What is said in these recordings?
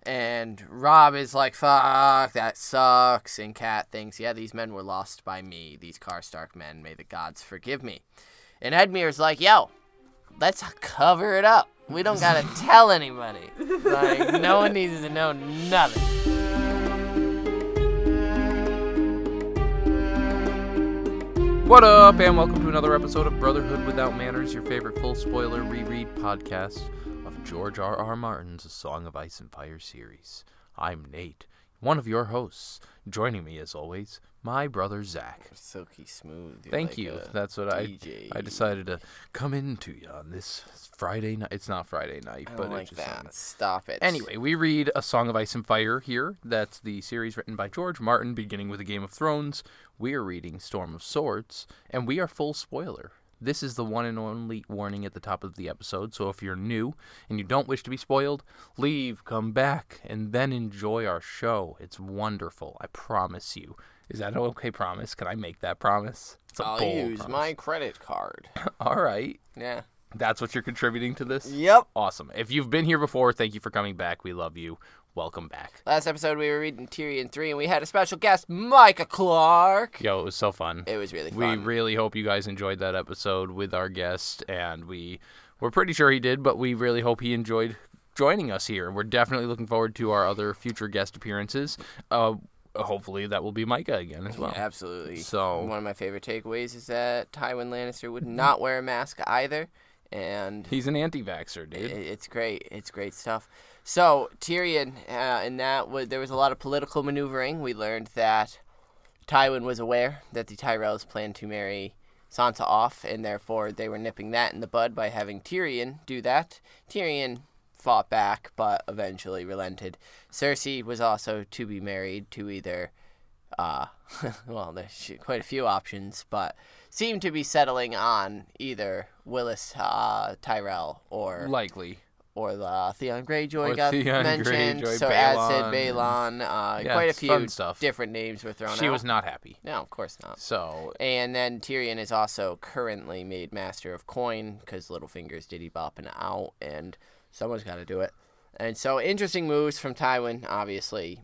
And Robb is like, fuck, that sucks. And Cat thinks, yeah, these men were lost by me. These Karstark men, may the gods forgive me. And Edmure's like, yo, let's cover it up. We don't gotta tell anybody. Like, no one needs to know nothing. What up, and welcome to another episode of Brotherhood Without Manners, your favorite full spoiler reread podcast of George R.R. Martin's A Song of Ice and Fire series. I'm Nate, one of your hosts. Joining me, as always, my brother Zach. Silky smooth. Thank like you. That's what I decided to come into you on this Friday night. It's not Friday night, I but don't like it's that. Stop it. Anyway, we read A Song of Ice and Fire here. That's the series written by George Martin, beginning with A Game of Thrones. We are reading Storm of Swords, and we are full spoiler. This is the one and only warning at the top of the episode, so if you're new and you don't wish to be spoiled, leave, come back, and then enjoy our show. It's wonderful, I promise you. Is that an okay promise? Can I make that promise? I'll use my credit card. All right. Yeah. That's what you're contributing to this? Yep. Awesome. If you've been here before, thank you for coming back. We love you. Welcome back. Last episode, we were reading Tyrion 3, and we had a special guest, Micah Clark. Yo, it was so fun. It was really fun. We really hope you guys enjoyed that episode with our guest, and we're pretty sure he did, but we really hope he enjoyed joining us here. We're definitely looking forward to our other future guest appearances. Hopefully that will be Micah again as well. Yeah, absolutely. So one of my favorite takeaways is that Tywin Lannister would not wear a mask either, and he's an anti-vaxxer, dude. It's great. It's great stuff. So Tyrion, there was a lot of political maneuvering. We learned that Tywin was aware that the Tyrells planned to marry Sansa off, and therefore they were nipping that in the bud by having Tyrion do that. Tyrion fought back, but eventually relented. Cersei was also to be married to either, well, there's quite a few options, but seemed to be settling on either Willis Tyrell or likely. Or the Theon Greyjoy or got Theon mentioned. Greyjoy, so Balon. as said Balon, quite a few different names were thrown out. She was not happy. No, of course not. So, and then Tyrion is also currently made Master of Coin because Littlefinger's diddy bopping out, and someone's got to do it. And so interesting moves from Tywin, obviously.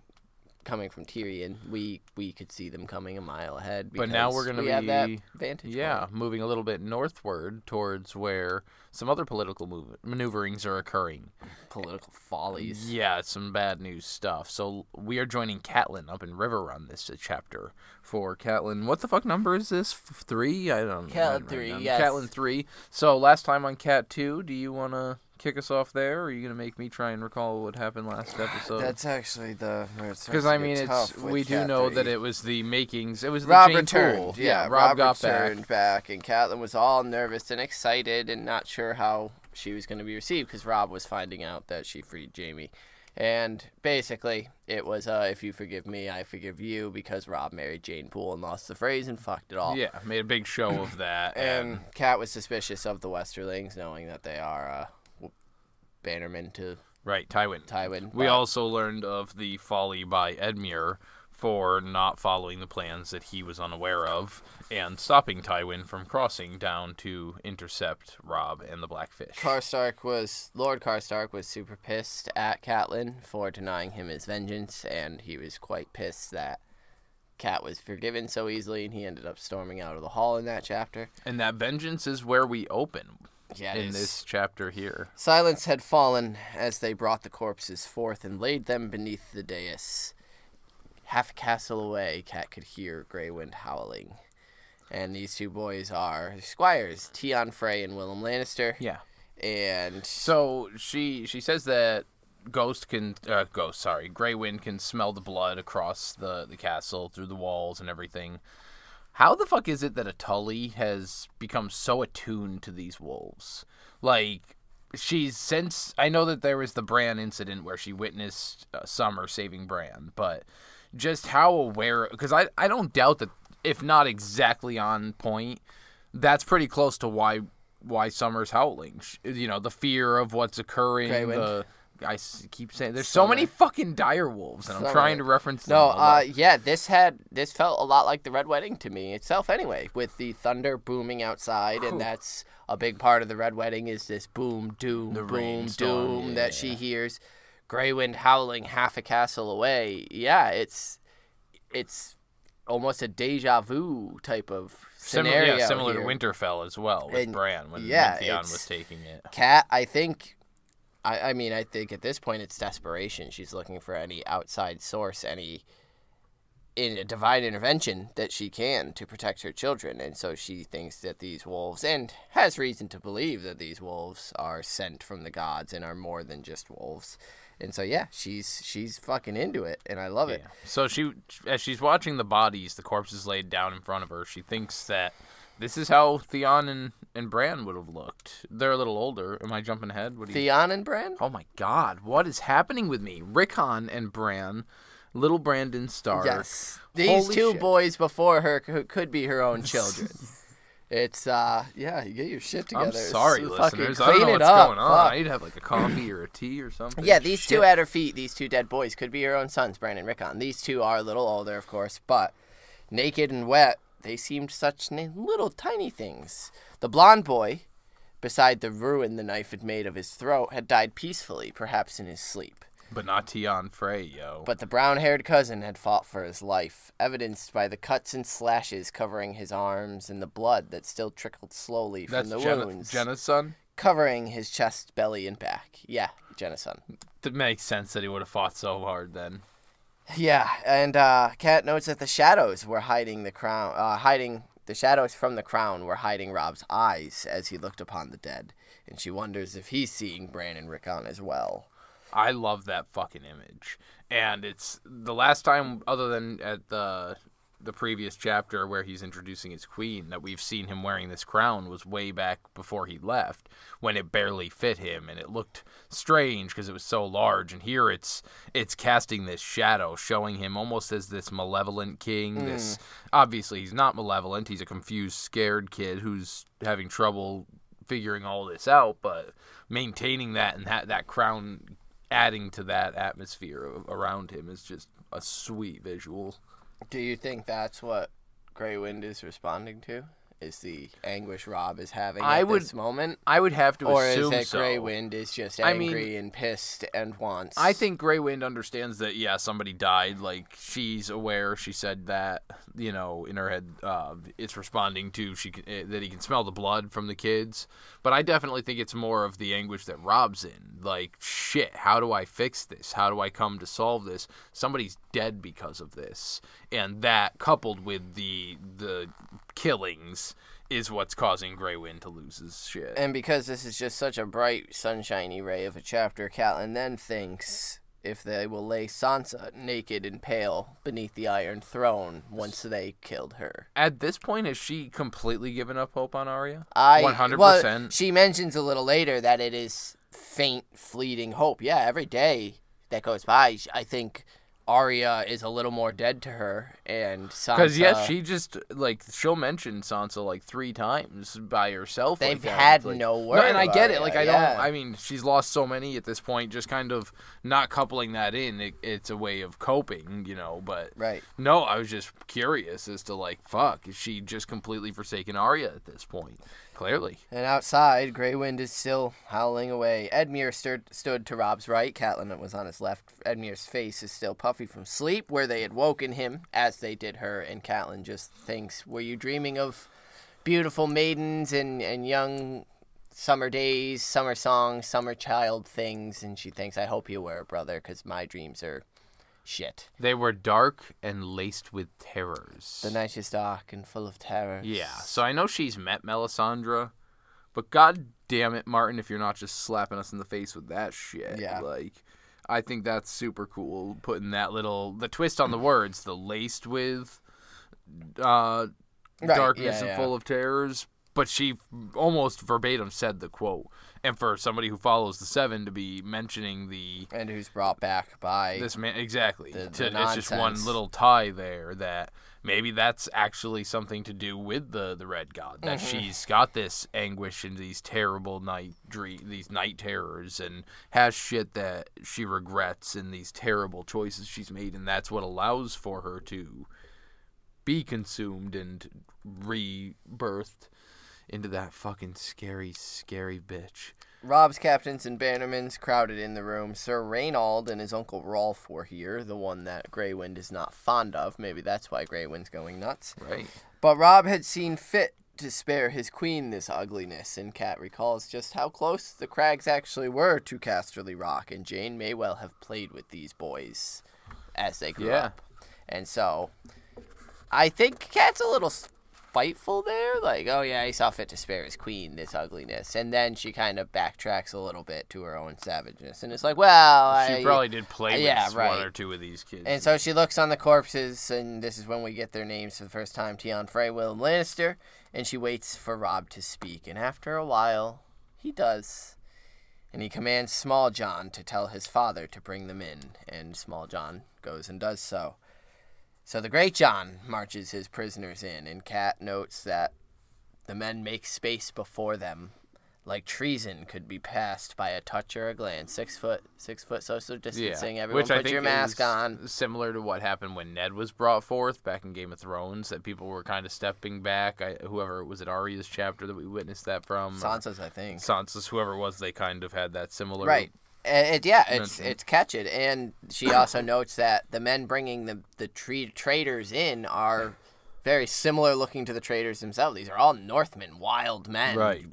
Coming from Tyrion, we could see them coming a mile ahead. But now we're going to be have that vantage point. Moving a little bit northward towards where some other political maneuverings are occurring. Political follies. Yeah, some bad news stuff. So we are joining Catelyn up in Riverrun this chapter. For Catelyn, what the fuck number is this? 3? I don't know. Catelyn 3, yes. Catelyn 3. So last time on Cat 2, do you want to kick us off there, or are you going to make me try and recall what happened last episode? That's actually because I mean, we do know that it was the makings. It was the Robb Jane returned. Poole. Yeah, Robb got back, and Catelyn was all nervous and excited and not sure how she was going to be received because Robb was finding out that she freed Jaime. And basically, it was, if you forgive me, I forgive you, because Robb married Jane Poole and lost the Freys and fucked it all. Yeah, made a big show of that. And Cat was suspicious of the Westerlings, knowing that they are bannermen to Tywin. We also learned of the folly by Edmure for not following the plans that he was unaware of and stopping Tywin from crossing down to intercept Robb and the Blackfish. Lord Karstark was super pissed at Catelyn for denying him his vengeance, and he was quite pissed that Cat was forgiven so easily, and he ended up storming out of the hall in that chapter. And that vengeance is where we open. Yeah, in this chapter here. Silence had fallen as they brought the corpses forth and laid them beneath the dais. Half a castle away, Cat could hear Grey Wind howling. And these two boys are squires, Tion, Frey, and Willem Lannister. Yeah. And so she says that Grey Wind can smell the blood across the castle through the walls and everything. How the fuck is it that a Tully has become so attuned to these wolves? Like, I know that there was the Bran incident where she witnessed Summer saving Bran, but just how aware, because I don't doubt that, if not exactly on point, that's pretty close to why Summer's howling. You know, the fear of what's occurring, I keep saying there's so many fucking dire wolves, and I'm trying to reference them. This felt a lot like the Red Wedding to me itself anyway, with the thunder booming outside, and that's a big part of the Red Wedding is this boom, doom, boom, doom that she hears. Grey Wind howling half a castle away. Yeah, it's almost a deja vu type of scenario. Similar here. to Winterfell as well with Bran when Theon was taking it. Cat, I think. I mean, I think at this point it's desperation. She's looking for any outside source, any divine intervention that she can to protect her children. And so she thinks that these wolves, and has reason to believe that these wolves are sent from the gods and are more than just wolves. And so, yeah, she's fucking into it, and I love it. So as she's watching the bodies, the corpses laid down in front of her, she thinks that this is how Theon and Bran would have looked. They're a little older. Am I jumping ahead? Theon and Bran? Oh, my God. What is happening with me? Rickon and Bran, little Brandon Stark. Yes. These two boys before her could be her own children. It's, you get your shit together. I'm sorry, listeners. I don't know what's going on. Fuck. I need to have like a coffee or a tea or something. Yeah, these two at her feet, these two dead boys, could be her own sons, Bran and Rickon. These two are a little older, of course, but naked and wet, they seemed such little tiny things. The blonde boy, beside the ruin the knife had made of his throat, had died peacefully, perhaps in his sleep. But not Tion Frey, yo. But the brown-haired cousin had fought for his life, evidenced by the cuts and slashes covering his arms and the blood that still trickled slowly from the wounds. Jenna's son? Covering his chest, belly, and back. Yeah, Jenna's son. It makes sense that he would have fought so hard then. Yeah, and Kat notes that the shadows were hiding the crown, the shadows from the crown were hiding Robb's eyes as he looked upon the dead, and she wonders if he's seeing Bran and Rickon as well. I love that fucking image. And it's the last time, other than at the previous chapter where he's introducing his queen, that we've seen him wearing this crown was way back before he left, when it barely fit him, and it looked strange because it was so large. And here it's casting this shadow, showing him almost as this malevolent king. This, obviously, he's not malevolent. He's a confused, scared kid who's having trouble figuring all this out, but maintaining that and that crown adding to that atmosphere around him is just a sweet visual. Do you think that's what Grey Wind is responding to? Is the anguish Robb is having this moment? I would have to assume so. Or is it Grey Wind is just angry and pissed and wants... I think Grey Wind understands that, somebody died. Like, she's aware. She said that, in her head. It's responding to that he can smell the blood from the kids. But I definitely think it's more of the anguish that Robb's in. Like, shit, how do I fix this? How do I come to solve this? Somebody's dead because of this. And that, coupled with the killings, is what's causing Grey Wind to lose his shit. And because this is just such a bright, sunshiny ray of a chapter, Catelyn then thinks if they will lay Sansa naked and pale beneath the Iron Throne once they killed her. At this point, has she completely given up hope on Arya? 100%. Well, she mentions a little later that it is faint, fleeting hope. Yeah, every day that goes by, I think Arya is a little more dead to her, and Sansa... Because, she just, she'll mention Sansa, 3 times by herself. They've had no word. No, and I get it. I mean, she's lost so many at this point, just kind of not coupling that in. It's a way of coping, but... Right. No, I was just curious as to, fuck, is she just completely forsaken Arya at this point? Clearly. And outside, Grey Wind is still howling away. Edmure stood to Robb's right. Catelyn was on his left. Edmure's face is still puffy from sleep, where they had woken him, as they did her. And Catelyn just thinks, were you dreaming of beautiful maidens and young summer days, summer songs, summer child things? And she thinks, I hope you were, brother, because my dreams are shit. They were dark and laced with terrors. The night is dark and full of terrors. Yeah, so I know she's met Melisandre, but god damn it, Martin, if you're not just slapping us in the face with that shit. Yeah. I think that's super cool, putting the twist on the words, the laced with darkness and full of terrors. But she almost verbatim said the quote. And for somebody who follows the Seven to be mentioning and who's brought back by this man, exactly. The it's just one little tie there that maybe that's actually something to do with the Red God. That she's got this anguish and these terrible these night terrors, and has shit that she regrets and these terrible choices she's made, and that's what allows for her to be consumed and rebirthed into that fucking scary, scary bitch. Robb's captains and bannermen crowded in the room. Sir Reynold and his uncle Rolf were here, the one that Greywind is not fond of. Maybe that's why Greywind's going nuts. Right. But Robb had seen fit to spare his queen this ugliness, and Cat recalls just how close the Crags actually were to Casterly Rock, and Jane may well have played with these boys as they grew up. And so, I think Cat's a little spiteful there, like, oh yeah, he saw fit to spare his queen this ugliness, and then she kind of backtracks a little bit to her own savageness, and it's like, well, she probably did play with one or two of these kids. And so she looks on the corpses, and this is when we get their names for the first time: Tion, Frey, Willem, Lannister, and she waits for Robb to speak, and after a while, he does. And he commands Small John to tell his father to bring them in, and Small John goes and does so. So the Great John marches his prisoners in, and Cat notes that the men make space before them, like treason could be passed by a touch or a glance. 6 foot social distancing. Everyone which I put think your mask on. Similar to what happened when Ned was brought forth back in Game of Thrones, that people were kind of stepping back. Whoever was it, Arya's chapter that we witnessed that from? Sansa's, I think. Sansa's, whoever it was, they kind of had that similar. Right. It's catched, and she also notes that the men bringing the traders in are very similar looking to the traders themselves. These are all Northmen, wild men, right?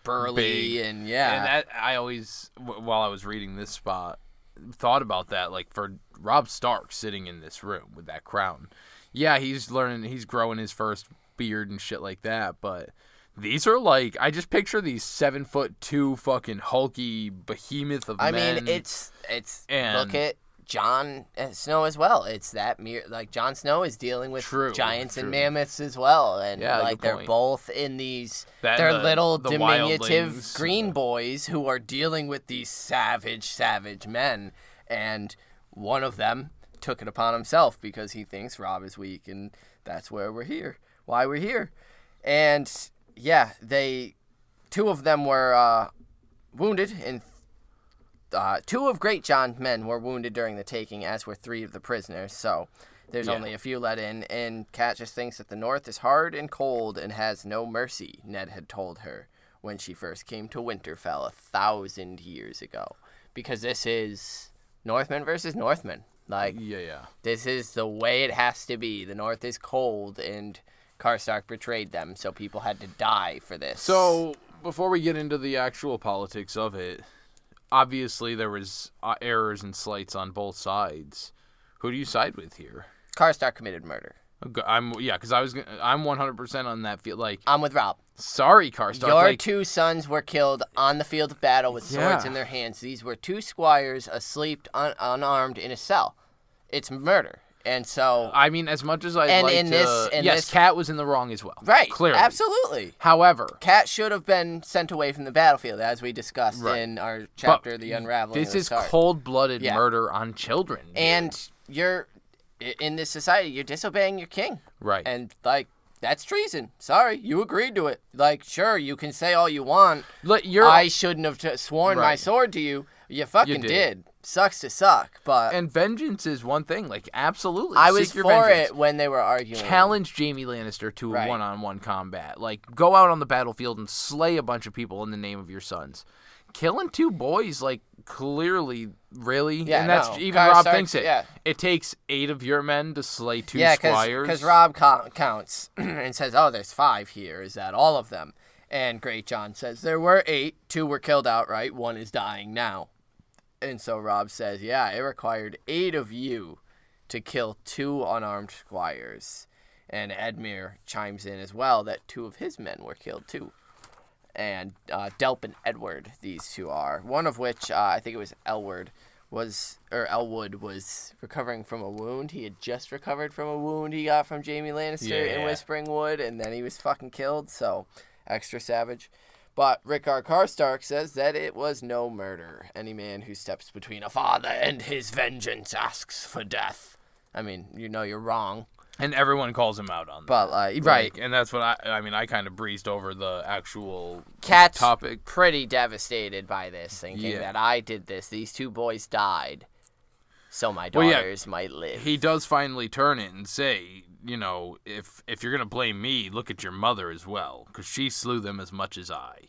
Burly, big. And yeah. And that I always, while I was reading this spot, thought about that. Like for Robb Stark sitting in this room with that crown, yeah, he's growing his first beard and shit like that, but. These are like, I just picture these 7'2" fucking hulky behemoth of men. I mean, it's look at Jon Snow as well. It's that like Jon Snow is dealing with giants and mammoths as well, and like they're both in these they're little diminutive green boys who are dealing with these savage men, and one of them took it upon himself because he thinks Robb is weak, and that's why we're here, and. Yeah, two of them were wounded, and 2 of Great John's men were wounded during the taking, as were 3 of the prisoners, so there's only a few let in, and Cat just thinks that the North is hard and cold and has no mercy, Ned had told her when she first came to Winterfell 1,000 years ago, because this is Northmen versus Northmen. Like, this is the way it has to be. The North is cold, and Karstark betrayed them, so people had to die for this. So, before we get into the actual politics of it, obviously there was errors and slights on both sides. Who do you side with here? Karstark committed murder. I'm 100% on that field. Like, I'm with Robb. Sorry, Karstark. Your 2 sons were killed on the field of battle with swords in their hands. These were 2 squires asleep, unarmed in a cell. It's murder. And so, I mean, as much as I'd like to, Cat was in the wrong as well. Right, clearly, absolutely. However, Cat should have been sent away from the battlefield, as we discussed in our chapter, "The Unraveling." This is cold-blooded murder on children, and you're in this society. You're disobeying your king, right? And like that's treason. Sorry, you agreed to it. Like, sure, you can say all you want. I shouldn't have sworn my sword to you. You fucking did. Sucks to suck, but... And vengeance is one thing, like, absolutely. I was for it when they were arguing. Challenge Jaime Lannister to a one-on-one combat. Like, go out on the battlefield and slay a bunch of people in the name of your sons. Killing 2 boys, like, clearly, really? Yeah, and that's even Robb thinks it. Yeah. It takes 8 of your men to slay 2 squires. Yeah, because Robb counts and says, oh, there's 5 here. Is that all of them? And Great John says, there were 8. 2 were killed outright. 1 is dying now. And so Robb says, yeah, it required 8 of you to kill 2 unarmed squires. And Edmure chimes in as well that 2 of his men were killed too. And Delp and Edward, these 2 are. One of which, I think it was Elwood, was recovering from a wound. He had just recovered from a wound he got from Jaime Lannister in Whispering Wood, and then he was fucking killed, so extra savage. But Rickard Karstark says that it was no murder. Any man who steps between a father and his vengeance asks for death. I mean, you're wrong. And everyone calls him out on that. But, right. And that's what I kind of breezed over the actual Cat's topic. Pretty devastated by this, thinking that I did this. These 2 boys died. so my daughters might live. He does finally turn it and say, if you're going to blame me, look at your mother as well, because she slew them as much as I.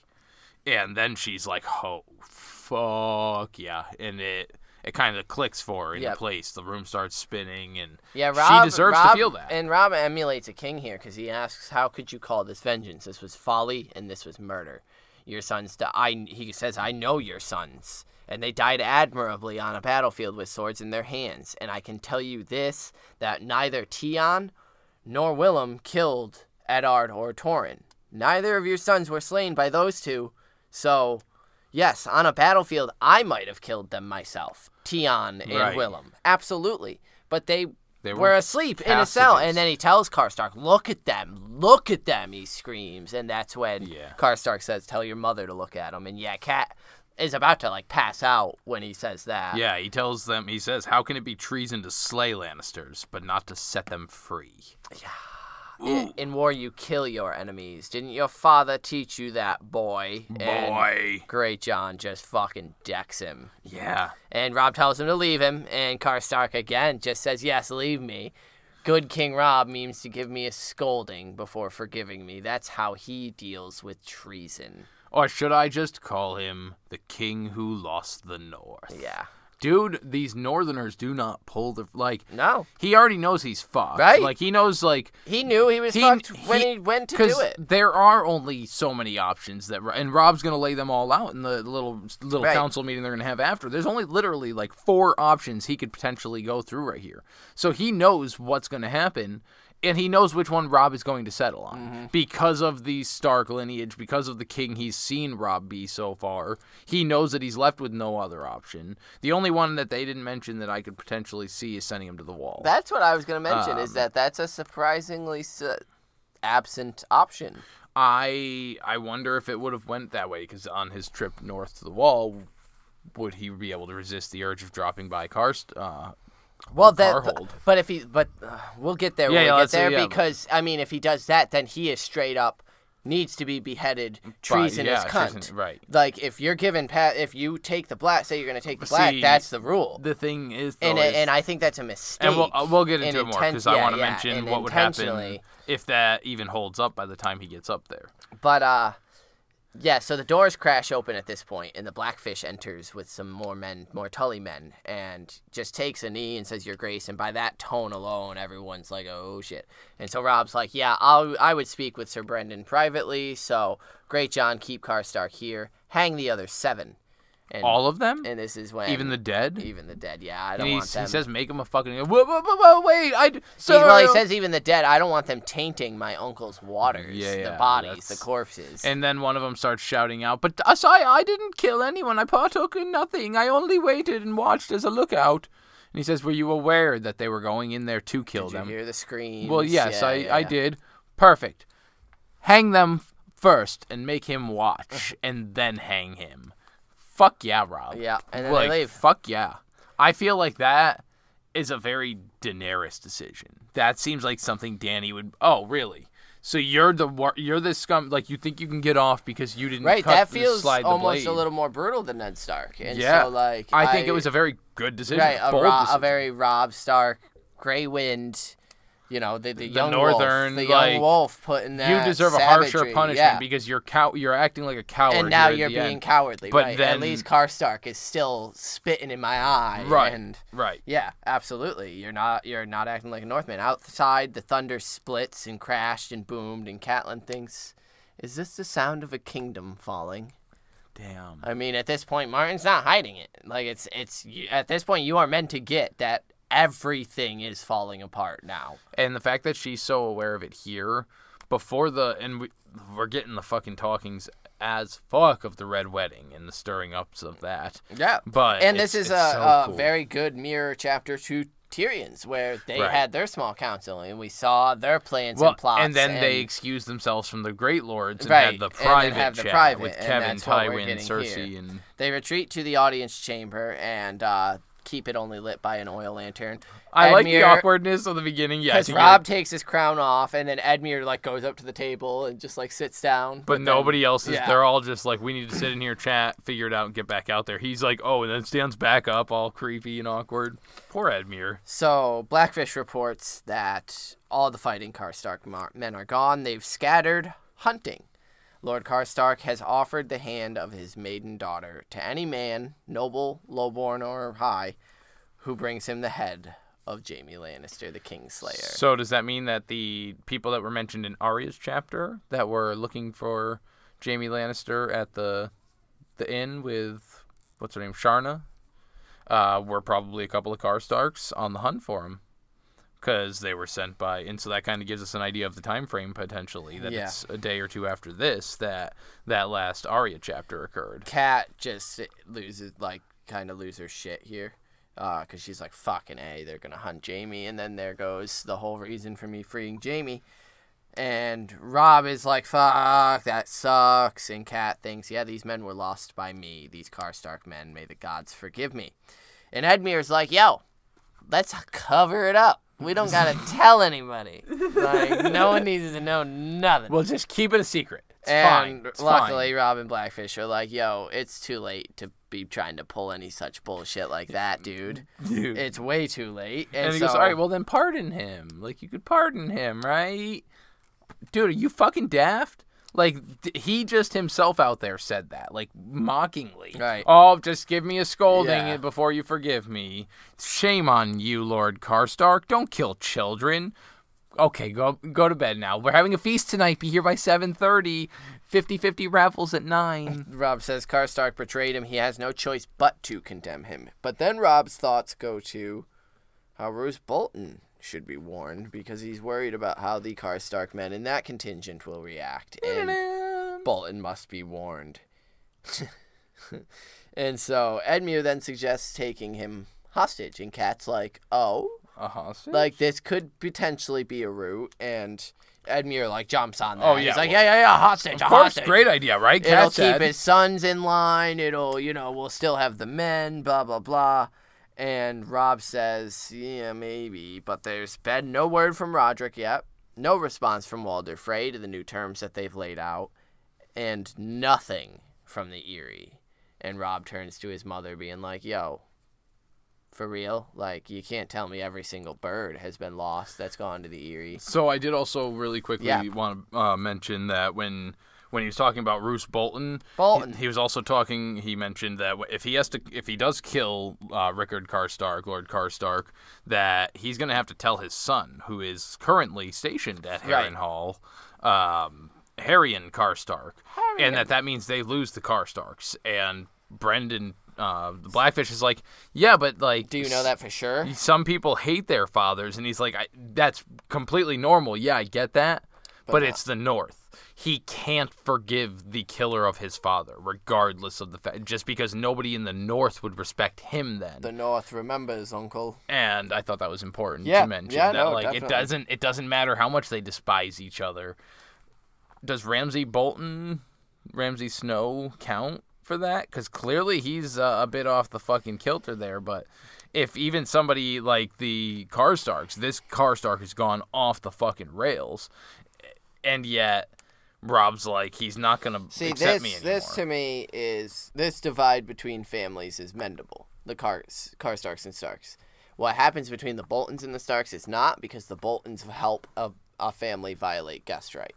And then she's like, oh, fuck yeah. And it kind of clicks for her into place. The room starts spinning, and Robb, she deserves to feel that. And Robb emulates a king here, because he asks, how could you call this vengeance? This was folly, and this was murder. Your sons, he says, I know your sons. And they died admirably on a battlefield with swords in their hands. And I can tell you this, that neither Tion nor Willem killed Eddard or Torrin. Neither of your sons were slain by those two. So, yes, on a battlefield, I might have killed them myself, Tion and Willem. Absolutely. But they were asleep in a cell. And then he tells Karstark, look at them, he screams. And that's when Karstark says, tell your mother to look at them. And Cat is about to pass out when he says that. Yeah, he says, how can it be treason to slay Lannisters, but not to set them free? Yeah. In war, you kill your enemies. Didn't your father teach you that, boy? And Great John just fucking decks him. Yeah. And Robb tells him to leave him, and Karstark again just says, yes, leave me. Good King Robb means to give me a scolding before forgiving me. That's how he deals with treason. Or should I just call him the king who lost the North? Yeah. Dude, these Northerners do not pull the... No. He already knows he's fucked. Right. He knows, He knew he was fucked when he went to do it. Because there are only so many options and Robb's going to lay them all out in the little council meeting they're going to have after. There's only literally 4 options he could potentially go through right here. So he knows what's going to happen, and he knows which one Robb is going to settle on. Because of the Stark lineage, because of the king he's seen Robb be so far, he knows that he's left with no other option. The only one that they didn't mention that I could potentially see is sending him to the wall. That's what I was going to mention, is that's a surprisingly absent option. I wonder if it would have went that way, because on his trip north to the wall, would he be able to resist the urge of dropping by Karstark? Well, we'll get there when we get there, because if he does that, then he is straight up needs to be beheaded, treasonous cunt. Right. If you're given if you take the black, say you're going to take the black, that's the rule. The thing is, and I think that's a mistake. And we'll get into it more, because I want to mention what would happen if that even holds up by the time he gets up there. But so the doors crash open at this point, and the Blackfish enters with some more Tully men, and just takes a knee and says, your grace, and by that tone alone, everyone's like, oh, shit. And so Robb's like, I would speak with Sir Brendan privately, so Great John, keep Karstark here, hang the other 7. And, all of them? And this is when... Even the dead? Even the dead, yeah. I don't want them... He says, make them a fucking... Wait, he says even the dead. I don't want them tainting my uncle's waters. The bodies, the corpses. And then one of them starts shouting out, but I didn't kill anyone. I partook in nothing. I only waited and watched as a lookout. And he says, were you aware that they were going in there to kill them? Did you hear the screams? Well, yes, I did. Perfect. Hang them first and make him watch, and then hang him. Fuck yeah, Robb. Yeah, and then they leave. Fuck yeah. I feel like that is a very Daenerys decision. That seems like something Dany would... Oh, really? So you're the scum... you think you can get off because you didn't slide the blade. Right, that feels almost a little more brutal than Ned Stark. And so, I think it was a very good decision. Right, a very Robb Stark, Grey Wind... the young northern wolf, the young wolf put in that. You deserve savagery. a harsher punishment because you're acting like a coward. And now you're being cowardly. But right. then, at least Karstark is still spitting in my eye. Right. And right. Yeah, absolutely. You're not acting like a Northman. Outside, the thunder splits and crashed and boomed, and Catelyn thinks, "Is this the sound of a kingdom falling?" Damn. At this point, Martin's not hiding it. It's at this point you are meant to get that. Everything is falling apart now. And the fact that she's so aware of it here, we're getting the fucking talkings as fuck of the Red Wedding and the stirring ups of that. Yeah. And this is a cool. Very good mirror chapter to Tyrion's, where they had their small council, and we saw their plans and plots. And then they excused themselves from the Great Lords and had the private chat with Kevin, Tywin, Cersei. And they retreat to the audience chamber, and keep it only lit by an oil lantern. I like the awkwardness of the beginning. Yeah, because Robb takes his crown off, and then Edmure like goes up to the table and just like sits down. But nobody else is. Yeah. They're all just like, we need to sit in here, chat, figure it out, and get back out there. He's like, oh, and then stands back up, all creepy and awkward. Poor Edmure. So Blackfish reports that all the fighting Karstark men are gone. They've scattered hunting. Lord Karstark has offered the hand of his maiden daughter to any man, noble, lowborn, or high, who brings him the head of Jaime Lannister, the Kingslayer. So does that mean that the people that were mentioned in Arya's chapter that were looking for Jaime Lannister at the inn with, what's her name, Sharna, were probably a couple of Karstarks on the hunt for him? Because they were sent by, and so that kind of gives us an idea of the time frame potentially, that it's a day or two after this that last Arya chapter occurred. Cat just loses her shit here, because she's like, fucking A, they're gonna hunt Jaime, and then there goes the whole reason for me freeing Jaime. And Robb is like, fuck, that sucks, and Cat thinks, yeah, these men were lost by me, these Karstark men, may the gods forgive me. And Edmure's like, yo, let's cover it up. We don't gotta tell anybody. Like, no one needs to know nothing. We'll just keep it a secret. It's fine. It's luckily, fine. Robb and Blackfish are like, yo, it's too late to be trying to pull any such bullshit like that, dude. It's way too late. And he goes, all right, well, then pardon him. Like, you could pardon him, right? Dude, are you fucking daft? Like, he just himself out there said that, like, mockingly. Right. Oh, just give me a scolding before you forgive me. Shame on you, Lord Karstark. Don't kill children. Okay, go to bed now. We're having a feast tonight. Be here by 7:30. 50-50 raffles at 9. Robb says Karstark betrayed him. He has no choice but to condemn him. But then Robb's thoughts go to how Roose Bolton should be warned, because he's worried about how the Karstark men in that contingent will react, and Bolton must be warned. And so Edmure then suggests taking him hostage, and Cat's like, oh, a hostage? Like, this could potentially be a route, and Edmure like jumps on that. Oh yeah, he's like, yeah, hostage, of course, great idea, right? It'll keep his sons in line. It'll, we'll still have the men, blah blah blah. And Robb says, yeah, maybe, but there's been no word from Roderick yet, no response from Walder Frey to the new terms that they've laid out, and nothing from the Eyrie. And Robb turns to his mother being like, yo, for real? Like, you can't tell me every single bird has been lost that's gone to the Eyrie. So I did also really quickly want to mention that when he was talking about Roose Bolton, he was also talking. He mentioned that if he does kill Rickard Karstark, Lord Karstark, that he's going to have to tell his son, who is currently stationed at Harrenhal, Harrion Karstark, and that means they lose the Karstarks. And Brendan, the Blackfish, is like, yeah, but like, do you know that for sure? Some people hate their fathers, and he's like, that's completely normal. Yeah, I get that, but it's the North. He can't forgive the killer of his father, regardless of the fact, just because nobody in the North would respect him then. The North remembers, Uncle. And I thought that was important to mention. Yeah, that, no, like, definitely. it doesn't matter how much they despise each other. Does Ramsay Snow count for that? Because clearly he's a bit off the fucking kilter there, but if even somebody like the Karstarks, this Karstark has gone off the fucking rails, and yet Robb's like, he's not going to accept me anymore. This to me is, this divide between families is mendable. The Karstarks and Starks. What happens between the Boltons and the Starks is not, because the Boltons help a family violate guest right.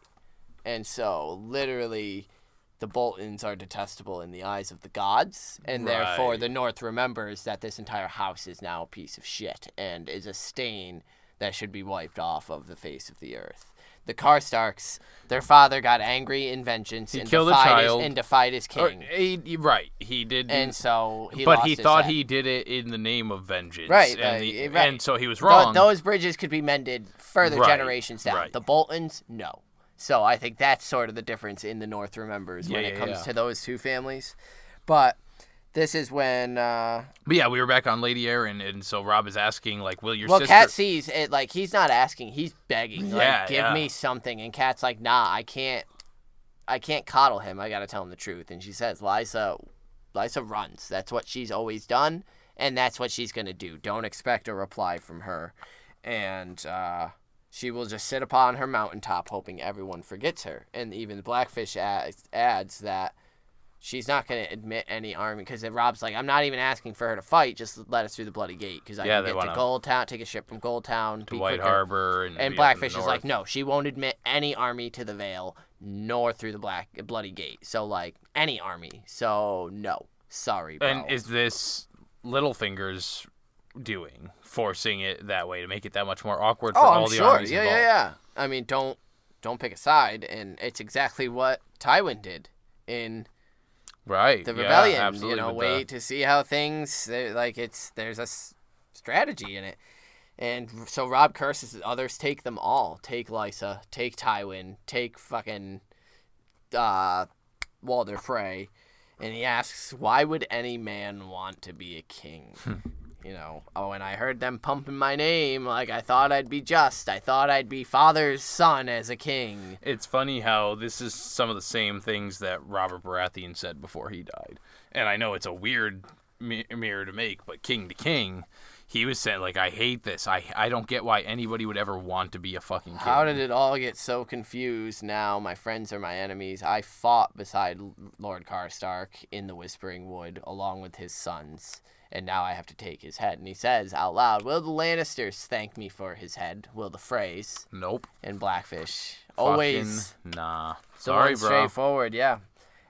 And so, literally, the Boltons are detestable in the eyes of the gods, and therefore the North remembers that this entire house is now a piece of shit and is a stain that should be wiped off of the face of the earth. The Karstarks, their father got angry in vengeance and defied his king. He did. And so he lost his thought head. he did it in the name of vengeance. Right. And so he was wrong. Those bridges could be mended further generations down. Right. The Boltons, no. So I think that's sort of the difference in the North remembers when it comes to those two families. But this is when... But yeah, we were back on Lady Erin, and so Robb is asking, like, will your sister... Well, Cat sees it, like, he's not asking, he's begging. Like, give me something. And Cat's like, nah, I can't coddle him. I gotta tell him the truth. And she says, Lysa runs. That's what she's always done. And that's what she's going to do. Don't expect a reply from her. And she will just sit upon her mountaintop hoping everyone forgets her. And even Blackfish adds that she's not going to admit any army, because Robb's like, I'm not even asking for her to fight, just let us through the Bloody Gate, because I can get to Goldtown, take a ship from Goldtown to White Harbor. And Blackfish is like, no, she won't admit any army to the Vale, nor through the Bloody Gate. So, like, any army. So, no. Sorry, bro. And is this Littlefinger's doing, forcing it that way to make it that much more awkward for all the armies involved? Yeah. I mean, don't pick a side, and it's exactly what Tywin did in... Right. The rebellion, wait to see how things, there's a strategy in it. And so Robb curses others, take them all. Take Lysa, take Tywin, take fucking Walder Frey. And he asks, why would any man want to be a king? And I heard them pumping my name, like I thought I'd be just. I thought I'd be father's son as a king. It's funny how this is some of the same things that Robert Baratheon said before he died. And I know it's a weird mirror to make, but king to king, he was saying, like, I hate this. I don't get why anybody would ever want to be a fucking king. How did it all get so confused now? My friends are my enemies. I fought beside Lord Karstark in the Whispering Wood along with his sons. And now I have to take his head. And he says out loud, will the Lannisters thank me for his head? Will the Freys? Nope. And Blackfish. Always. Nah. Sorry, bro. Straightforward, yeah.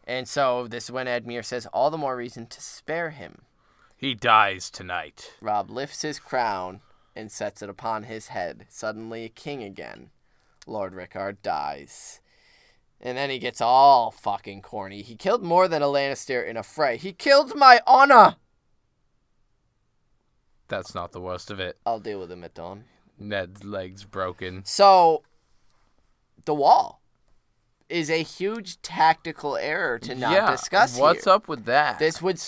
And so this is when Edmure says, all the more reason to spare him. He dies tonight. Robb lifts his crown and sets it upon his head. Suddenly a king again. Lord Rickard dies. And then he gets all fucking corny. He killed more than a Lannister in a fray. He killed my honor! That's not the worst of it. I'll deal with him at dawn. Ned's leg's broken. So, the wall is a huge tactical error to not discuss what's here. Up with that? This would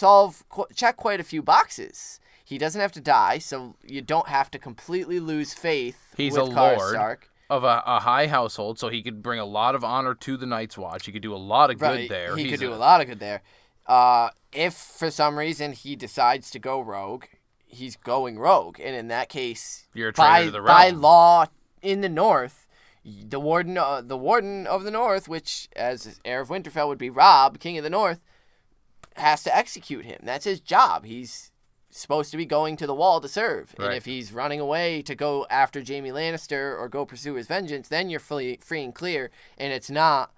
check quite a few boxes. He doesn't have to die, so you don't have to completely lose faith with Karstark. Lord of a high household, so he could bring a lot of honor to the Night's Watch. He could do a lot of good there. He could do a lot of good there. If, for some reason, he decides to go rogue, he's going rogue. And in that case, you're a traitor to the realm. By law in the North, the warden of the North, which as heir of Winterfell would be Robb, King of the North, has to execute him. That's his job. He's supposed to be going to the wall to serve. Right. And if he's running away to go after Jaime Lannister or go pursue his vengeance, then you're free and clear, and it's not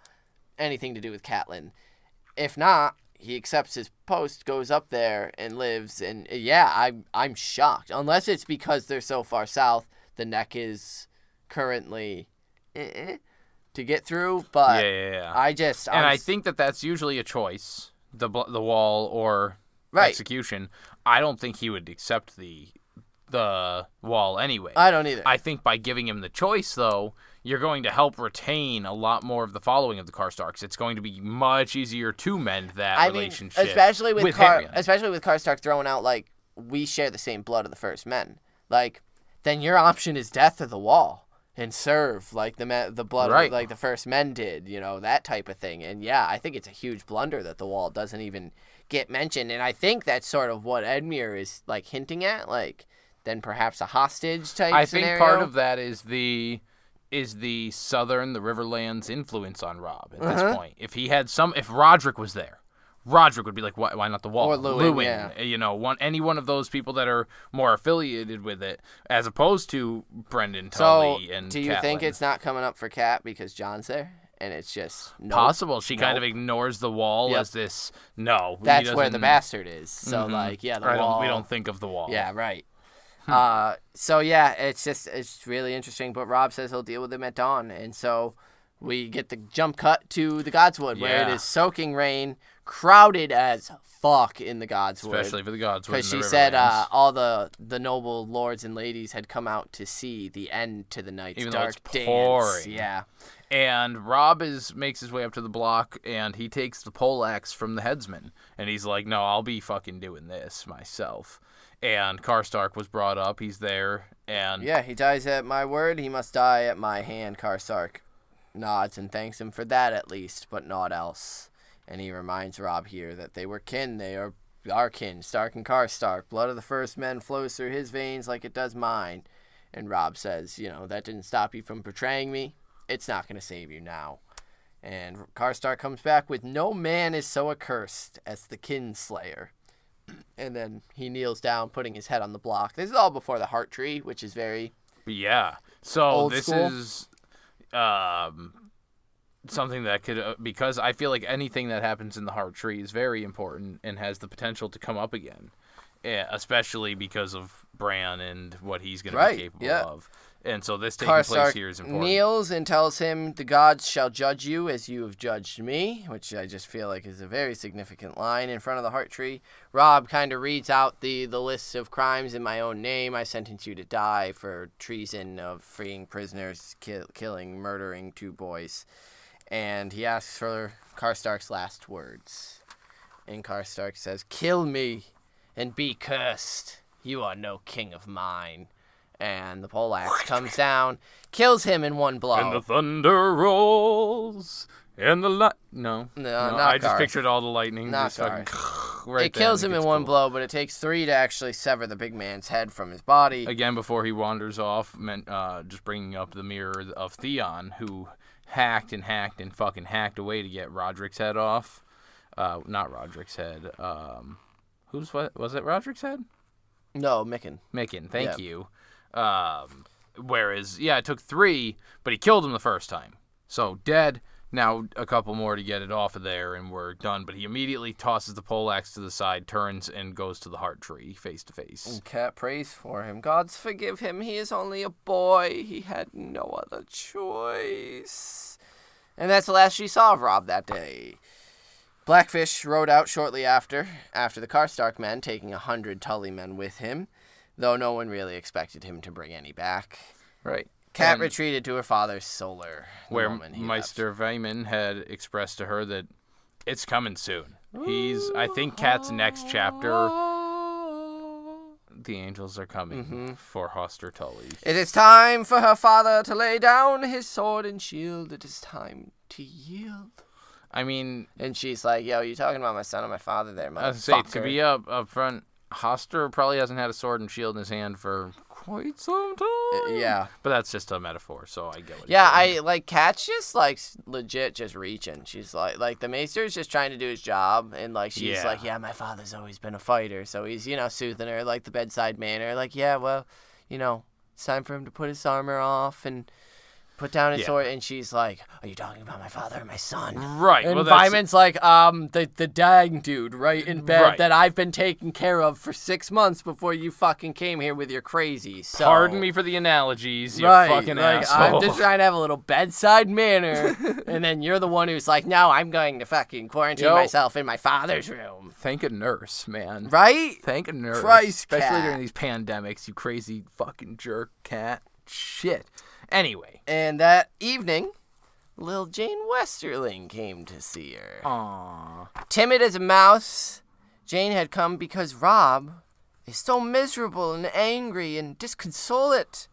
anything to do with Catelyn. If not, he accepts his post, goes up there, and lives. And I'm shocked. Unless it's because they're so far south, the neck is currently to get through. But I think that's usually a choice, the wall or right. execution. I don't think he would accept the wall anyway. I don't either. I think by giving him the choice, though, you're going to help retain a lot more of the following of the Karstarks. It's going to be much easier to mend that relationship. Especially with Karstark throwing out, like, we share the same blood of the First Men. Like, then your option is death or the wall. And serve like the blood right. of, like the First Men did, that type of thing. And I think it's a huge blunder that the wall doesn't even get mentioned. And I think that's sort of what Edmure is like hinting at, like then perhaps a hostage type scenario. I think part of that is the southern, the Riverlands influence on Robb at this point. If Roderick was there, Roderick would be like, why not the wall? Or Lewin. Any one of those people that are more affiliated with it, as opposed to Brendan Tully and do you Catelyn. think it's not coming up for Cat because Jon's there? And it's just possible. She kind of ignores the wall as this. No, that's where the bastard is. So the wall. We don't think of the wall. Yeah, right. It's really interesting. But Robb says he'll deal with him at dawn, and so we get the jump cut to the Godswood where it is soaking rain, crowded as fuck in the Godswood. Especially for the Godswood. Because she said all the noble lords and ladies had come out to see the end to the night's dark dance. Pouring. Yeah. And Robb makes his way up to the block, and he takes the poleaxe from the headsman. And he's like, no, I'll be fucking doing this myself. And Karstark was brought up. He's there. And he dies at my word. He must die at my hand. Karstark nods and thanks him for that at least, but not else. And he reminds Robb here that they were kin. They are our kin, Stark and Karstark. Blood of the first men flows through his veins like it does mine. And Robb says, that didn't stop you from betraying me. It's not going to save you now. And Karstark comes back with, no man is so accursed as the kinslayer. And then he kneels down, putting his head on the block. This is all before the heart tree, which is very So old this school. is something that could, because I feel like anything that happens in the heart tree is very important and has the potential to come up again, especially because of Bran and what he's going to be capable of. And so this taking place here is important. Kneels and tells him, the gods shall judge you as you have judged me, which I just feel like is a very significant line in front of the heart tree. Robb kind of reads out the list of crimes in my own name. I sentence you to die for treason of freeing prisoners, killing, murdering 2 boys. And he asks for Karstark's last words. And Karstark says, kill me and be cursed. You are no king of mine. And the poleaxe comes down, kills him in one blow. And the thunder rolls, and the No, I just pictured all the lightning. Not just right it kills him in one blow, but it takes 3 to actually sever the big man's head from his body. Again, before he wanders off, just bringing up the mirror of Tion, who hacked and fucking hacked away to get Roderick's head off. Not Roderick's head. Was it Roderick's head? No, Michah. Thank you. Whereas, it took 3, but he killed him the first time. So, dead. Now a couple more to get it off of there, and we're done. But he immediately tosses the poleaxe to the side, turns, and goes to the heart tree, face to face. And Cat prays for him. Gods forgive him. He is only a boy. He had no other choice. And that's the last she saw of Robb that day. Blackfish rode out shortly after the Karstark men, taking 100 Tully men with him, though no one really expected him to bring any back. Right. Cat retreated to her father's solar. Where Meister Vayman had expressed to her that it's coming soon. I think Cat's next chapter, the angels are coming for Hoster Tully. It is time for her father to lay down his sword and shield. It is time to yield. I mean... And she's like, yo, you talking about my son and my father there, motherfucker. I was going to say, to be up front, Hoster probably hasn't had a sword and shield in his hand for quite some time. Yeah. But that's just a metaphor, so I get what you're saying. Kat's just, legit just reaching. She's like, the Maester's just trying to do his job, and, she's like, my father's always been a fighter, so he's, soothing her, the bedside manner, it's time for him to put his armor off, and... put down his sword, and she's like, are you talking about my father or my son? Right. And Vyman's like, the dang dude right in bed that I've been taking care of for 6 months before you fucking came here with your crazy. So, pardon me for the analogies, you fucking asshole. I'm just trying to have a little bedside manner, and then you're the one who's like, no, I'm going to fucking quarantine myself in my father's room. Thank a nurse, man. Right? Thank a nurse. Christ, especially Cat. during these pandemics, you crazy fucking jerk, Cat. Shit. Anyway. And that evening, little Jane Westerling came to see her. Aww. Timid as a mouse, Jane had come because Robb is so miserable and angry and disconsolate.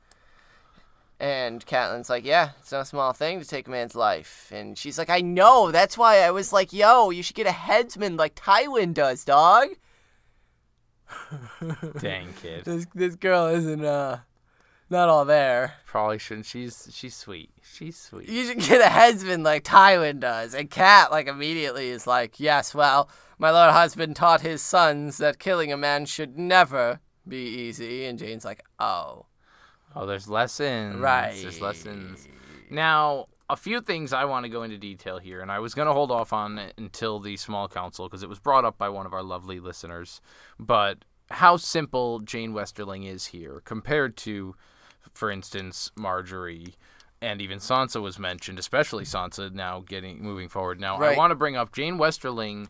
And Catelyn's like, yeah, it's no small thing to take a man's life. And she's like, I know, that's why I was like, yo, you should get a headsman like Tywin does, dog. Dang, kid. This girl isn't, not all there. Probably shouldn't. She's sweet. She's sweet. You should get a headsman like Tywin does. And Cat, immediately is like, yes, well, my lord husband taught his sons that killing a man should never be easy. And Jane's like, oh. Oh, there's lessons. Right. There's lessons. Now, a few things I want to go into detail here, and I was going to hold off on it until the small council, because it was brought up by one of our lovely listeners. But how simple Jane Westerling is here compared to, for instance, Marjorie, and even Sansa was mentioned, especially Sansa now moving forward. Now, I want to bring up Jane Westerling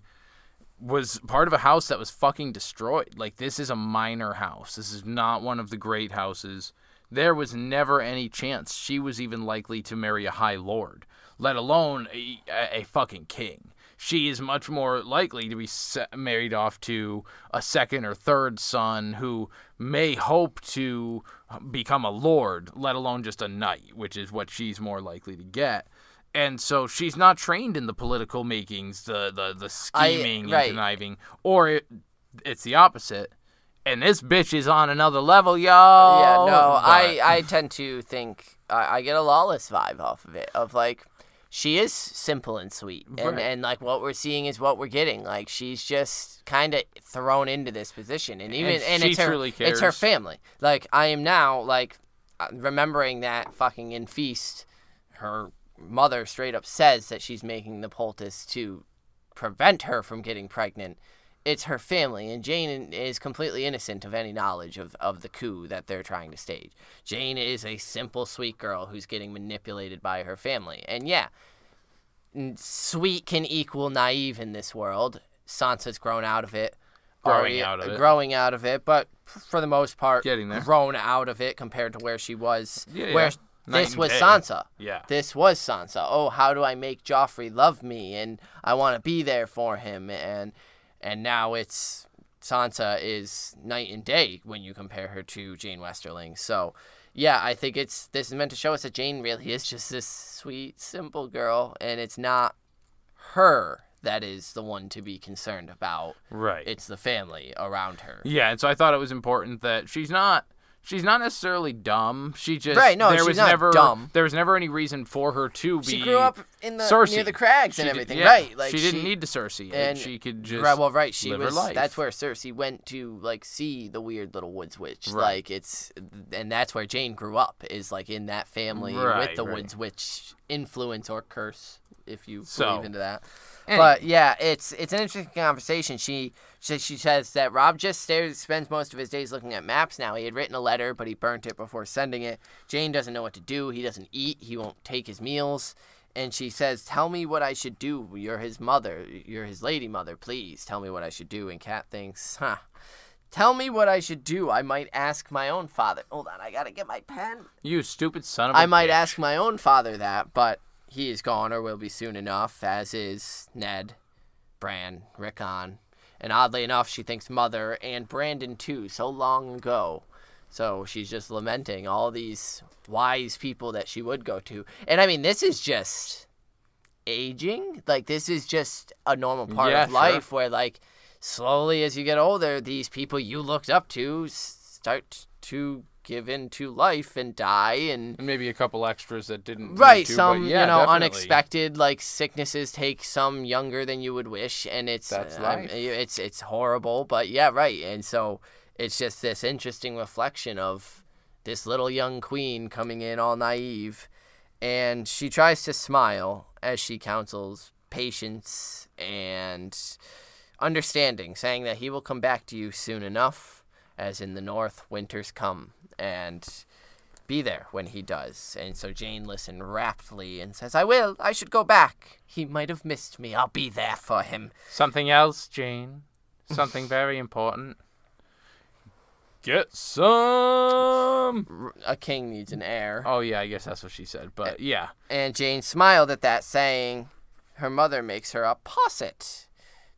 was part of a house that was fucking destroyed. This is a minor house. This is not one of the great houses. There was never any chance she was even likely to marry a high lord, let alone a fucking king. She is much more likely to be married off to a second or third son who may hope to become a lord, let alone just a knight, which is what she's more likely to get. And so she's not trained in the political makings, the scheming and conniving, or it's the opposite. And this bitch is on another level, y'all. Yeah, no, But- I tend to think I get a Lawless vibe off of it. Of like, she is simple and sweet, and like what we're seeing is what we're getting. Like she's just kind of thrown into this position, and she it's her truly it's her cares. family. Like I am now like remembering that fucking in Feast, her mother straight up says that she's making the poultice to prevent her from getting pregnant. It's her family, and Jane is completely innocent of any knowledge of the coup that they're trying to stage. Jane is a simple, sweet girl who's getting manipulated by her family. And yeah, sweet can equal naive in this world. Sansa's grown out of it. Growing out of it. But for the most part, Getting there. grown out of it compared to where she was. Yeah, where Night this and was day. Sansa. Yeah. This was Sansa. Oh, how do I make Joffrey love me? And I want to be there for him. And now it's Sansa is night and day when you compare her to Jane Westerling. So, yeah, I think this is meant to show us that Jane really is just this sweet, simple girl, and it's not her that is the one to be concerned about. Right. It's the family around her. Yeah, and so I thought it was important that she's not necessarily dumb. She just Right, no, there she's was not never dumb. There was never any reason for her to be. She grew up in Cersei. near the crags and She everything, did, yeah. right? Like she didn't need to Cersei, and she could just right. She live was. her life. That's where Cersei went to like see the weird little woods witch. Right. Like and that's where Jane grew up. Is like in that family Right, with the right. woods witch influence or curse, if you So, believe into that. anyway. But yeah, it's an interesting conversation. She says that Robb just spends most of his days looking at maps now. He had written a letter, but he burnt it before sending it. Jane doesn't know what to do. He doesn't eat. He won't take his meals. And she says, tell me what I should do. You're his mother. You're his lady mother. Please tell me what I should do. And Cat thinks, tell me what I should do. I might ask my own father. Hold on, I gotta get my pen. You stupid son of a I might bitch. ask my own father that, but he is gone or will be soon enough, as is Ned, Bran, Rickon. And oddly enough, she thinks Mother and Brandon too, so long ago. So she's just lamenting all these wise people that she would go to. And I mean, this is just aging. Like, this is just a normal part Yeah, of life sure. where, like, slowly as you get older, these people you looked up to start to give into life and die, and Maybe a couple extras that didn't need right, to, some but yeah, definitely. unexpected like sicknesses take some younger than you would wish, and it's That's life. it's horrible, but yeah, right. And so it's just this interesting reflection of this little young queen coming in all naive, and she tries to smile as she counsels patience and understanding, saying that he will come back to you soon enough, as in the north winters come, and be there when he does. And so Jane listened raptly and says, I will. I should go back. He might have missed me. I'll be there for him. Something else, Jane. Something very important. Get some. A king needs an heir. Oh yeah, I guess that's what she said. But yeah, And Jane smiled at that, saying her mother makes her a posset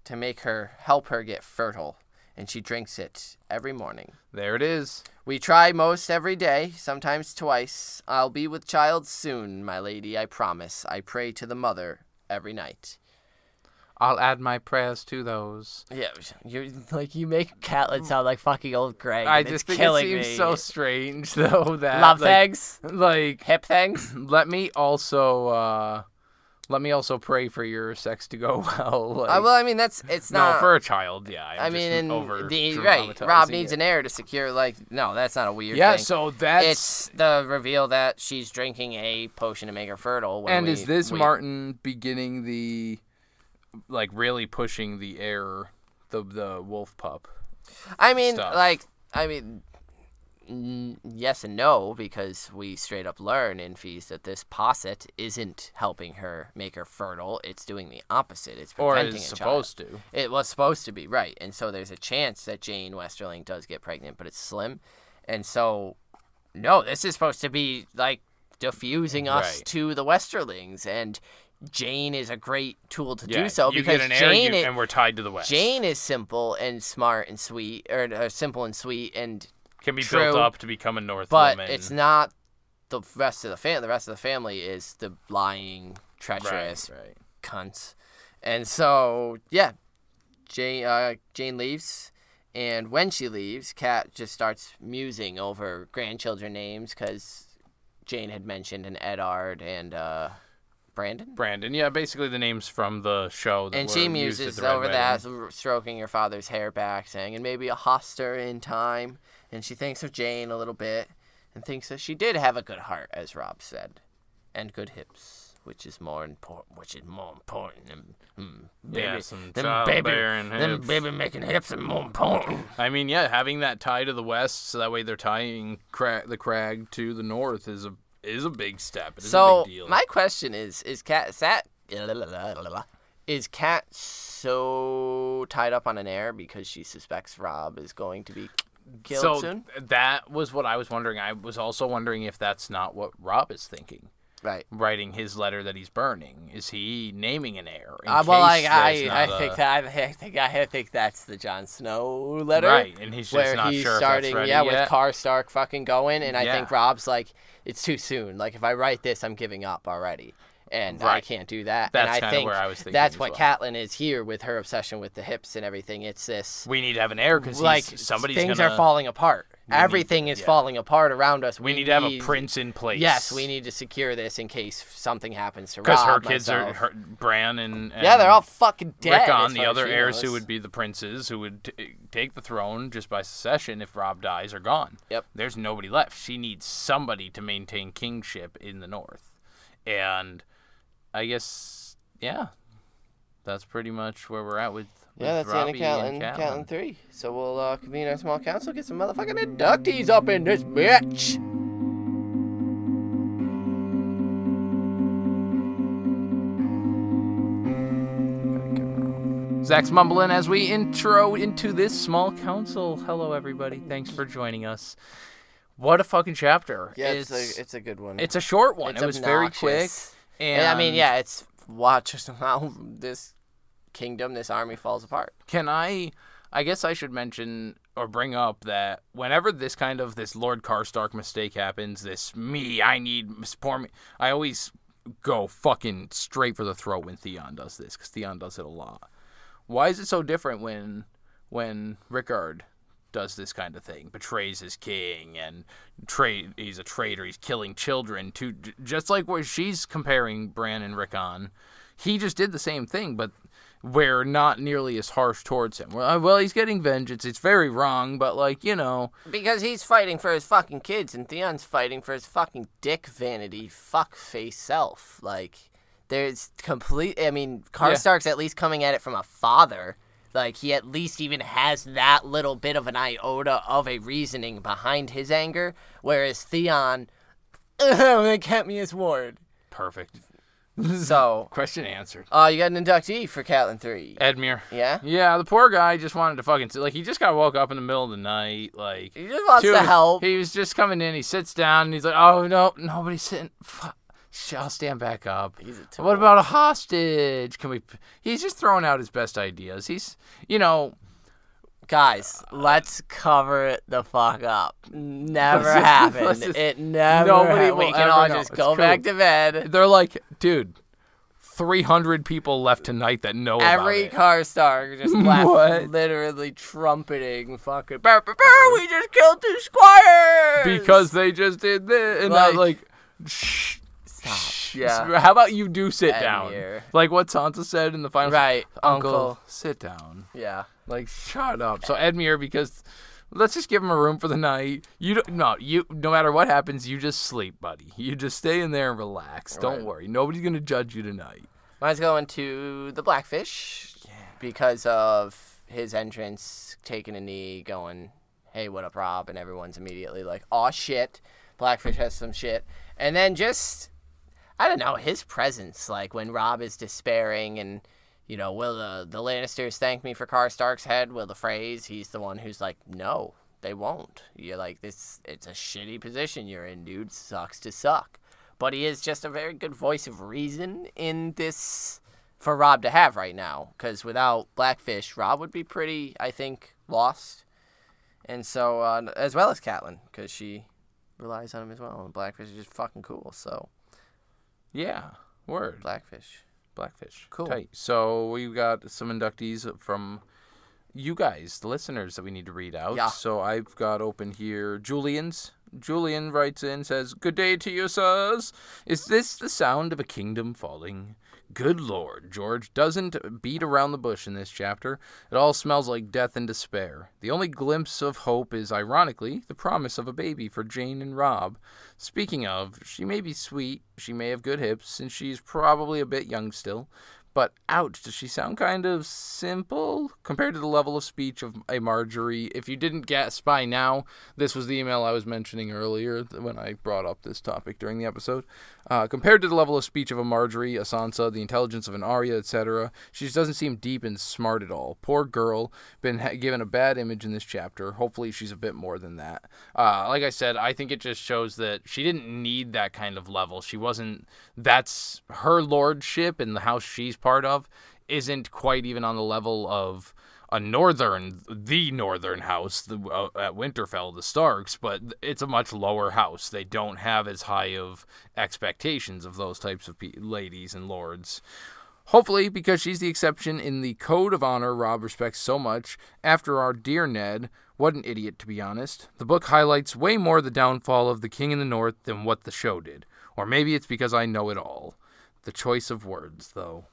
to help her get fertile, and she drinks it every morning. there it is. We try most every day, sometimes twice. I'll be with child soon, my lady, I promise. I pray to the mother every night. I'll add my prayers to those. Yeah, you make Catelyn sound like fucking old Greg. I and just it's think it killing seems me. so strange though that Love like, things, like hip things. let me also pray for your sex to go well. Like, Well, I mean it's no, not. for a child, yeah. I mean, and right, dramatizing Robb needs it. an heir to secure. Like, no, that's not a weird Yeah, thing. so that's It's the reveal that she's drinking a potion to make her fertile. When is this Martin beginning the like really pushing the heir, the wolf pup? I mean, stuff? yes and no, because we straight up learn in Feast that this posset isn't helping her make her fertile. It's doing the opposite. It's Or preventing is a supposed child. to. It was supposed to be, right. And so there's a chance that Jane Westerling does get pregnant, but it's slim. And so, no, this is supposed to be, like, diffusing us Right. to the Westerlings. And Jane is a great tool to Yeah, do so, you because get an heir, Jane and we're tied to the West. Jane is simple and smart and sweet, or simple and sweet and can be true, built up to become a North but woman. it's not the rest of the family. The rest of the family is the lying, treacherous right. cunts. And so, yeah, Jane leaves, And when she leaves, Kat just starts musing over grandchildren names because Jane had mentioned an Eddard and Brandon. Brandon, yeah, basically the names from the show. And she muses over that, stroking her father's hair back, saying, and maybe a Hoster in time. And she thinks of Jane a little bit and thinks that she did have a good heart, as Robb said, and good hips. Which is more important than baby, some childbearing hips. Them baby making hips are more important. I mean, yeah, having that tie to the west, so that way they're tying the crag to the north is a big step. It is a big deal. My question is Kat so tied up on an heir because she suspects Robb is going to be killed soon? That was what I was wondering. I was also wondering if that's not what Robb is thinking. Right. Writing his letter that he's burning. Is he naming an heir? I think that's the Jon Snow letter. Right, and he's just not sure if that's ready yet. with Karstark fucking going, and I think Robb's like, it's too soon. Like, if I write this, I'm giving up already. And I can't do that. That's kind of where I was thinking. That's what Catelyn is here with her obsession with the hips and everything. It's this. We need to have an heir because things are falling apart. Everything is falling apart around us. We need to have a prince in place. Yes, we need to secure this in case something happens to Robb. Because her kids are Bran and they're all fucking dead. Rickon, the other heirs who would be the princes who would take the throne just by succession if Robb dies are gone. Yep. There's nobody left. She needs somebody to maintain kingship in the north, and I guess, that's pretty much where we're at with that's Robbie the end and of Catelyn 3. So we'll convene our small council, get some motherfucking inductees up in this bitch. Zach's mumbling as we intro into this small council. Hello, everybody. Thanks for joining us. What a fucking chapter. Yeah, it's a good one. It's a short one. It was very quick. And I mean, it's watch how this kingdom, this army falls apart. I guess I should mention or bring up that whenever this Lord Karstark mistake happens, I always go fucking straight for the throat when Tion does this, because Tion does it a lot. Why is it so different when Rickard does this kind of thing, betrays his king, and he's a traitor, he's killing children, just like where she's comparing Bran and Rickon. He just did the same thing, but we're not nearly as harsh towards him. Well, he's getting vengeance. It's very wrong, but because he's fighting for his fucking kids, and Theon's fighting for his fucking dick vanity fuckface self. There's Karstark's at least coming at it from a father. He at least even has that little bit of an iota of a reasoning behind his anger, whereas Tion, they kept me as ward. Perfect. So, question answered. You got an inductee for Catelyn 3. Edmure. Yeah? Yeah, the poor guy just wanted to fucking... he just got woke up in the middle of the night. He just wants to help. He was just coming in. He sits down, and he's like, oh, no, nobody's sitting... Fuck. I'll stand back up. What about a hostage? He's just throwing out his best ideas. He's, Guys, let's cover it the fuck up. Never happened. It never happened. We can all just go back to bed. They're like, dude, 300 people left tonight that know about it. Every Karstark just left literally trumpeting fucking, we just killed 2 squires! Because they just did this. And shh. Stop. Yeah. How about you do sit down? Like what Sansa said in the final. Right. Uncle, sit down. Yeah. Shut up. So Edmure, because let's just give him a room for the night. No matter what happens, you just sleep, buddy. You just stay in there and relax. Right. Don't worry. Nobody's going to judge you tonight. Mine's going to the Blackfish because of his entrance, taking a knee, going, hey, what up, Robb? And everyone's immediately like, aw, shit. Blackfish has some shit. And then just... I don't know, his presence, when Robb is despairing and, will the Lannisters thank me for Karstark's head? Will the Freys? He's the one who's like, no, they won't. You're like, it's a shitty position you're in, dude. Sucks to suck. But he is just a very good voice of reason in this for Robb to have right now. Because without Blackfish, Robb would be pretty, I think, lost. And so, as well as Catelyn, because she relies on him as well. And Blackfish is just fucking cool, so... Yeah, word. Blackfish. Cool. Tight. So we got some inductees from you guys, the listeners, that we need to read out. Yeah. So I've got open here Julian's. Julian writes in, says, "Good day to you, sirs. Is this the sound of a kingdom falling? Good Lord, George doesn't beat around the bush in this chapter. It all smells like death and despair. The only glimpse of hope is, ironically, the promise of a baby for Jane and Robb. Speaking of, she may be sweet, she may have good hips, and she's probably a bit young still. But, ouch, does she sound kind of simple compared to the level of speech of a Marjorie? If you didn't guess by now, this was the email I was mentioning earlier when I brought up this topic during the episode. Compared to the level of speech of a Marjorie, a Sansa, the intelligence of an Arya, etc., she just doesn't seem deep and smart at all. Poor girl, been given a bad image in this chapter. Hopefully she's a bit more than that. Like I said, I think it just shows that she didn't need that kind of level. She wasn't, that's her lordship and the house she's part of isn't quite even on the level of the northern house at Winterfell, the Starks, but it's a much lower house. They don't have as high of expectations of those types of ladies and lords. Hopefully, because she's the exception in the code of honor Robb respects so much, after our dear Ned, what an idiot to be honest, the book highlights way more the downfall of the king in the north than what the show did. Or maybe it's because I know it all. The choice of words, though.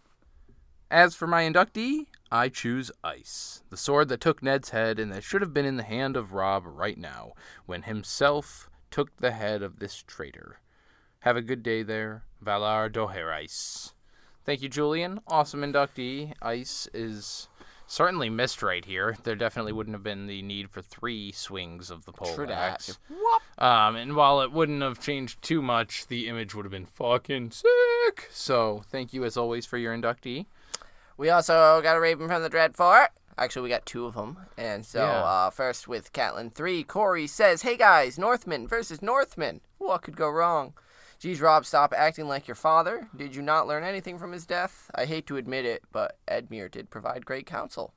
As for my inductee, I choose Ice, the sword that took Ned's head and that should have been in the hand of Robb right now, when himself took the head of this traitor. Have a good day there, Valar Dohaeris. Thank you, Julian. Awesome inductee. Ice is certainly missed right here. There definitely wouldn't have been the need for 3 swings of the pole axe. And while it wouldn't have changed too much, the image would have been fucking sick. So thank you, as always, for your inductee. We also got a Raven from the Dreadfort. Actually, we got 2 of them. And so, first with Catelyn 3, Corey says, "Hey guys, Northmen versus Northmen. What could go wrong? Geez, Robb, stop acting like your father. Did you not learn anything from his death? I hate to admit it, but Edmure did provide great counsel."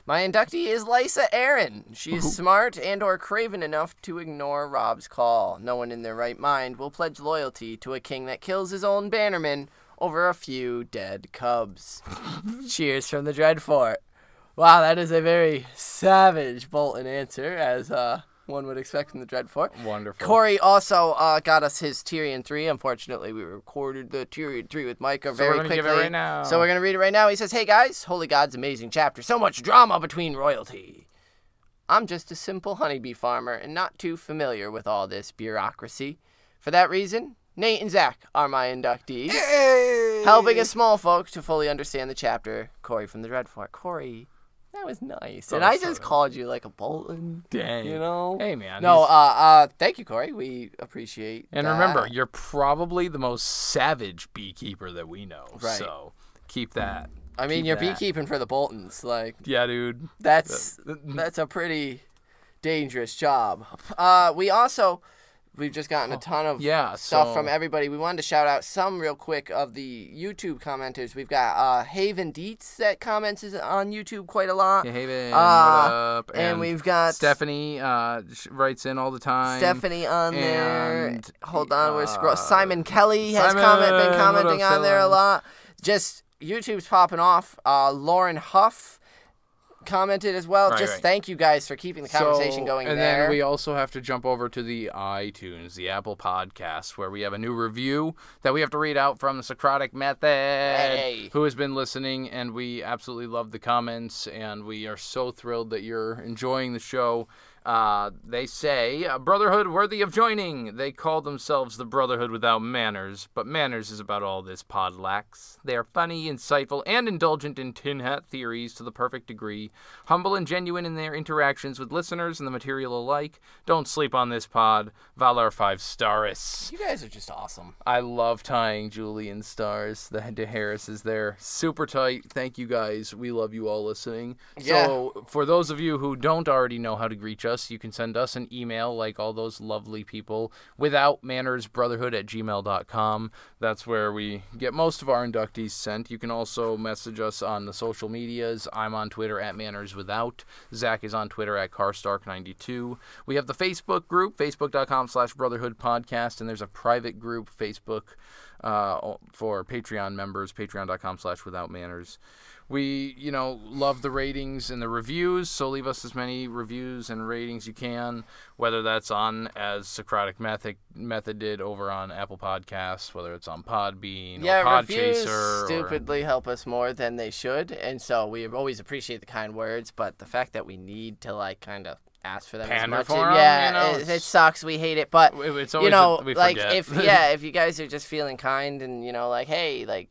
My inductee is Lysa Arryn. She is smart and or craven enough to ignore Robb's call. No one in their right mind will pledge loyalty to a king that kills his own bannermen over a few dead cubs. Cheers from the Dreadfort. Wow, that is a very savage Bolton answer, as one would expect from the Dreadfort. Wonderful. Corey also got us his Tyrion 3. Unfortunately, we recorded the Tyrion 3 with Micah very quickly. Give it right now. So we're going to read it right now. He says, "Hey guys, Holy God's amazing chapter. So much drama between royalty. I'm just a simple honeybee farmer and not too familiar with all this bureaucracy. For that reason, Nate and Zach are my inductees, helping us small folk to fully understand the chapter." Corey from the Dreadfort. Corey, that was nice. And I just called you like a Bolton. Dang. You know? Hey, man. No, thank you, Corey. We appreciate And that. remember, you're probably the most savage beekeeper that we know. Right. So keep that. I mean, you're beekeeping for the Boltons. Like, yeah, dude. That's a pretty dangerous job. We've just gotten a ton of stuff from everybody. We wanted to shout out some real quick of the YouTube commenters. We've got Haven Dietz that comments on YouTube quite a lot. Hey, Haven, what up? And we've got Stephanie writes in all the time. Stephanie on there. Hold on, we're scrolling. Simon Kelly has been commenting on there a lot. Just YouTube's popping off. Lauren Huff commented as well. Right. Thank you guys for keeping the conversation going and there. And then we also have to jump over to the iTunes, the Apple Podcast, where we have a new review that we have to read out from the Socratic Method, who has been listening, and we absolutely love the comments, and we are so thrilled that you're enjoying the show. They say, Brotherhood worthy of joining. They call themselves the Brotherhood Without Manners, but manners is about all this pod lacks. They are funny, insightful, and indulgent in tin hat theories to the perfect degree. Humble and genuine in their interactions with listeners and the material alike. Don't sleep on this pod. Valar 5 Staris. You guys are just awesome. I love tying Julian stars. The Harris is there. Super tight. Thank you guys. We love you all listening. Yeah. So, for those of you who don't already know how to reach us, you can send us an email like all those lovely people, withoutmannersbrotherhood@gmail.com. That's where we get most of our inductees sent. You can also message us on the social medias. I'm on Twitter @mannerswithout. Zach is on Twitter @Karstark92. We have the Facebook group, facebook.com/Brotherhood Podcast, and there's a private group, Facebook, for Patreon members, patreon.com/withoutmanners. We, love the ratings and the reviews, so leave us as many reviews and ratings you can, whether that's on, as Socratic Method did over on Apple Podcasts, whether it's on Podbean or reviews Podchaser. Stupidly help us more than they should, and so we always appreciate the kind words, but the fact that we need to, kind of ask for them Pander as much. for 'em, yeah, it sucks. We hate it, but, it's always we forget. if you guys are just feeling kind and, hey,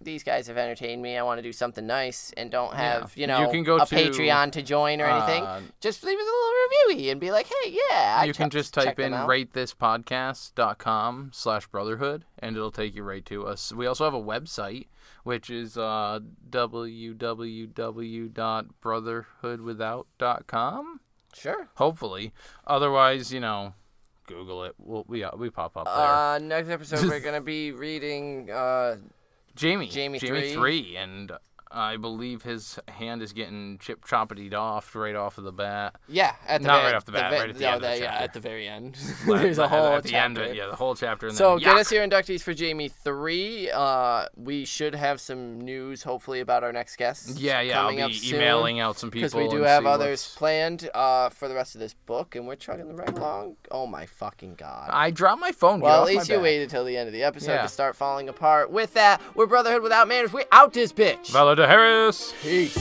these guys have entertained me. I want to do something nice and don't have, You can go a to, Patreon to join or anything. Just leave us a little review and be like, hey, yeah. You can just type in ratethispodcast.com/brotherhood and it'll take you right to us. We also have a website, which is www.brotherhoodwithout.com. Sure. Hopefully. Otherwise, Google it. We pop up there. Next episode, we're going to be reading... Jaime 3, and I believe his hand is getting choppity off right off of the bat. Yeah, right off the bat, right at the end of the chapter. at the very end. There's a whole at the chapter. end, the whole chapter. And so then, get us your inductees for Jaime 3. We should have some news, hopefully, about our next guest. Yeah, I'll be emailing out some people. Because we do have others planned for the rest of this book, and we're chugging right along. Oh, my fucking God. I dropped my phone. Well, at least you waited till the end of the episode to start falling apart. With that, we're Brotherhood Without Manners. We out this bitch. Valor to Harris. Peace.